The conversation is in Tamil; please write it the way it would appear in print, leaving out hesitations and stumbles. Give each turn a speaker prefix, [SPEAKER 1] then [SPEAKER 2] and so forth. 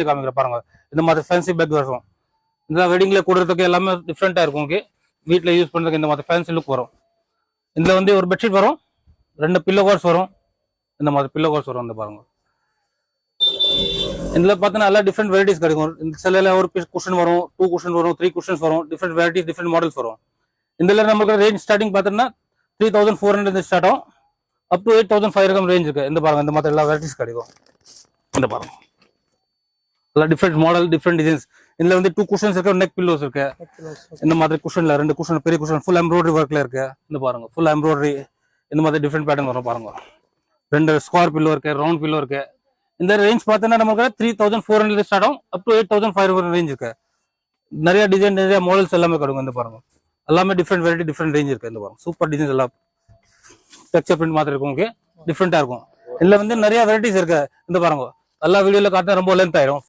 [SPEAKER 1] காமிக்கிற பாருங்க. இந்த மாதிரி ஃபேன்சி பேக் வரும். இந்த வெட்டிங்ல கூடுறதுக்கு எல்லாமே டிஃப்ரெண்டா இருக்கும். ஓகே, வீட்டில் யூஸ் பண்ணுறதுக்கு இந்த மாதிரி ஃபேன்சி லுக் வரும். இதில் வந்து ஒரு பெட்ஷீட் வரும், 2 பில்லோ கவர்ஸ் வரும். இந்த மாதிரி பில்லோ கவர்ஸ் வரும். இந்த பாருங்க, இதில் பார்த்தீங்கன்னா எல்லா டிஃப்ரெண்ட் வெரைட்டிஸ் கிடைக்கும். இந்த சிலையில் ஒரு குஷன் வரும், 2 குஷன் வரும், 3 குஷன்ஸ் வரும். டிஃப்ரெண்ட் வெரைட்டிஸ், டிஃப்ரெண்ட் மாடல்ஸ் வரும். இதில் நமக்கு ரேஞ்ச் ஸ்டார்டிங் பார்த்தீங்கன்னா 3400 ஸ்டார்ட் ஆகும், அப் டு 8500 ரேஞ்ச் இருக்கு. இந்த பாருங்க, இந்த மாதிரி எல்லா வெரைட்டிஸ் கிடைக்கும். இந்த பாருங்க, எல்லா டிஃப்ரெண்ட் மாடல், டிஃப்ரெண்ட் டிசைன்ஸ். இதுல வந்து 2 குஷன்ஸ் இருக்கு, நெக் பில்லோஸ் இருக்கு. இந்த மாதிரி குஷன்ல 2 குஷன், பெரிய குஷன் ஃபுல் எம்ப்ராய்டரி ஒர்க்ல இருக்கு. இந்த பாருங்க, ஃபுல் எம்ப்ராய்டரி. இந்த மாதிரி டிஃப்ரெண்ட் பேட்டர்ன் வரும் பாருங்க. 2 ஸ்கொயர் பில்லோ இருக்கு, ரவுண்ட் பில்லோ இருக்கு. இந்த ரேஞ்ச் பார்த்தீங்கன்னா நமக்கு 3400 ஸ்டார்ட் ஆகும், அப் டு 8500 ரேஞ்ச் இருக்கு. நிறைய டிசைன், நிறைய மாடல்ஸ் எல்லாமே கிடைக்கும். இந்த பாருங்க, எல்லாமே டிஃப்ரெண்ட் வெரைட்டி, டிஃப்ரெண்ட் ரேஞ்ச் இருக்கு. இந்த பாருங்க, சூப்பர் டிசைன்ஸ் எல்லாம் டெக்ஸ்சர் பிரிண்ட் மாதிரி இருக்கும். ஓகே, டிஃப்ரெண்டா இருக்கும். இதுல வந்து நிறைய வெரைட்டிஸ் இருக்கு. இந்த பாருங்க, எல்லா வீடியோல காட்டினா ரொம்ப லென்த் ஆயிடும்.